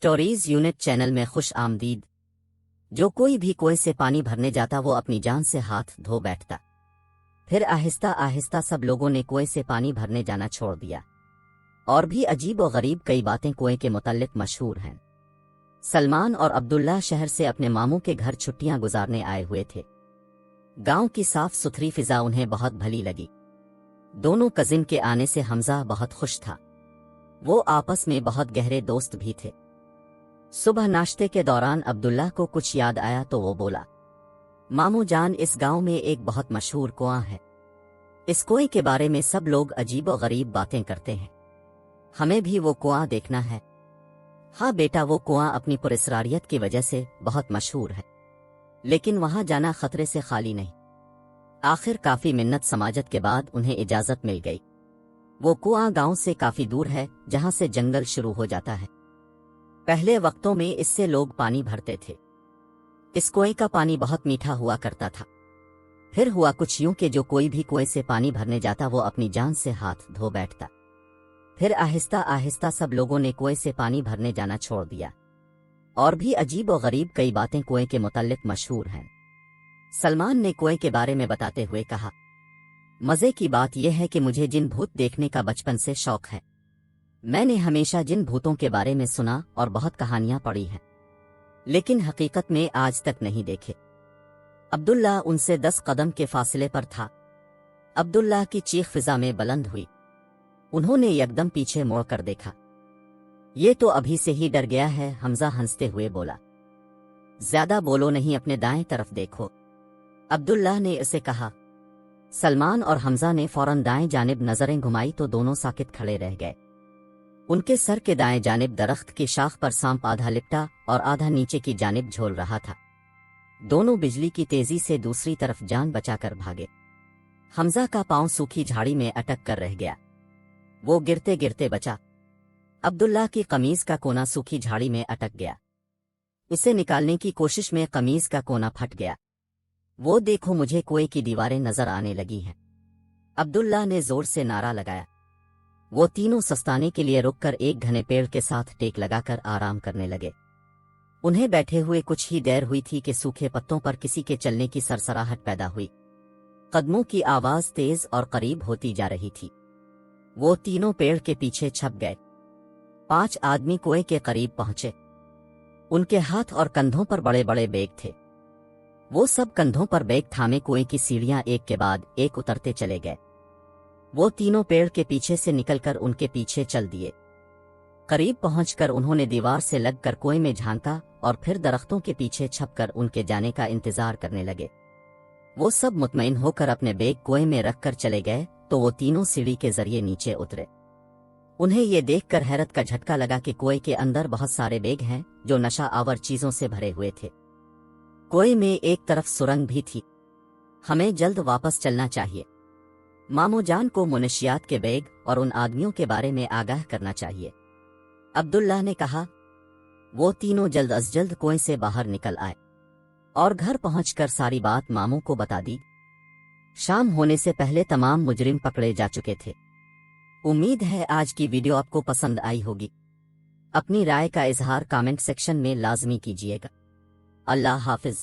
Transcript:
Stories unit channel में खुश आमदीद। जो कोई भी कुएं से पानी भरने जाता वो अपनी जान से हाथ धो बैठता। फिर आहिस्ता आहिस्ता सब लोगों ने कुएं से पानी भरने जाना छोड़ दिया। और भी अजीब और गरीब कई बातें कुएं के मुताल्लिक मशहूर हैं। सलमान और अब्दुल्ला शहर से अपने मामू के घर छुट्टियां गुजारने आए हुए थे। गांव की साफ सुथरी फिजा उन्हें बहुत भली लगी। दोनों कजिन के आने से हमजा बहुत खुश था। वो आपस में बहुत गहरे दोस्त भी थे। सुबह नाश्ते के दौरान अब्दुल्ला को कुछ याद आया तो वो बोला, मामू जान, इस गांव में एक बहुत मशहूर कुआं है। इस कुएं के बारे में सब लोग अजीब और गरीब बातें करते हैं। हमें भी वो कुआं देखना है। हाँ बेटा, वो कुआं अपनी पुरस्रारियत की वजह से बहुत मशहूर है, लेकिन वहां जाना खतरे से खाली नहीं। आखिर काफी मिन्नत समाजत के बाद उन्हें इजाजत मिल गई। वो कुआं गांव से काफी दूर है, जहां से जंगल शुरू हो जाता है। पहले वक्तों में इससे लोग पानी भरते थे। इस कुएं का पानी बहुत मीठा हुआ करता था। फिर हुआ कुछ यूं कि जो कोई भी कुएं से पानी भरने जाता वो अपनी जान से हाथ धो बैठता। फिर आहिस्ता आहिस्ता सब लोगों ने कुएं से पानी भरने जाना छोड़ दिया। और भी अजीब और गरीब कई बातें कुएं के मुताल्लिक मशहूर हैं। सलमान ने कुएं के बारे में बताते हुए कहा, मजे की बात यह है कि मुझे जिन भूत देखने का बचपन से शौक है। मैंने हमेशा जिन भूतों के बारे में सुना और बहुत कहानियां पढ़ी हैं, लेकिन हकीकत में आज तक नहीं देखे। अब्दुल्ला उनसे 10 कदम के फासले पर था। अब्दुल्ला की चीख फिजा में बुलंद हुई। उन्होंने यकदम पीछे मोड़ कर देखा। ये तो अभी से ही डर गया है, हमजा हंसते हुए बोला। ज्यादा बोलो नहीं, अपने दाएं तरफ देखो, अब्दुल्ला ने उसे कहा। सलमान और हमजा ने फौरन दाएं जानिब नजरें घुमाई तो दोनों साकित खड़े रह गए। उनके सर के दाएं जानिब दरख्त की शाख पर सांप आधा लिपटा और आधा नीचे की जानिब झोल रहा था। दोनों बिजली की तेजी से दूसरी तरफ जान बचाकर भागे। हमजा का पांव सूखी झाड़ी में अटक कर रह गया। वो गिरते गिरते बचा। अब्दुल्ला की कमीज का कोना सूखी झाड़ी में अटक गया। इसे निकालने की कोशिश में कमीज का कोना फट गया। वो देखो, मुझे कुएं की दीवारें नजर आने लगी हैं, अब्दुल्ला ने जोर से नारा लगाया। वो तीनों सस्ताने के लिए रुककर एक घने पेड़ के साथ टेक लगाकर आराम करने लगे। उन्हें बैठे हुए कुछ ही देर हुई थी कि सूखे पत्तों पर किसी के चलने की सरसराहट पैदा हुई। कदमों की आवाज तेज और करीब होती जा रही थी। वो तीनों पेड़ के पीछे छप गए। 5 आदमी कुएं के करीब पहुंचे। उनके हाथ और कंधों पर बड़े बड़े बैग थे। वो सब कंधों पर बैग थामे कुएं की सीढ़ियां एक के बाद एक उतरते चले गए। वो तीनों पेड़ के पीछे से निकलकर उनके पीछे चल दिए। करीब पहुंचकर उन्होंने दीवार से लगकर कुएं में झांका और फिर दरख्तों के पीछे छपकर उनके जाने का इंतजार करने लगे। वो सब मुतमईन होकर अपने बैग कुएं में रखकर चले गए तो वो तीनों सीढ़ी के जरिए नीचे उतरे। उन्हें ये देखकर हैरत का झटका लगा कि कुएं के अंदर बहुत सारे बैग हैं जो नशा आवर चीजों से भरे हुए थे। कुएं में एक तरफ सुरंग भी थी। हमें जल्द वापस चलना चाहिए। मामू जान को मुनशियात के बैग और उन आदमियों के बारे में आगाह करना चाहिए, अब्दुल्ला ने कहा। वो तीनों जल्द अज जल्द कुएं से बाहर निकल आए और घर पहुंचकर सारी बात मामू को बता दी। शाम होने से पहले तमाम मुजरिम पकड़े जा चुके थे। उम्मीद है आज की वीडियो आपको पसंद आई होगी। अपनी राय का इजहार कमेंट सेक्शन में लाजमी कीजिएगा। अल्लाह हाफिज।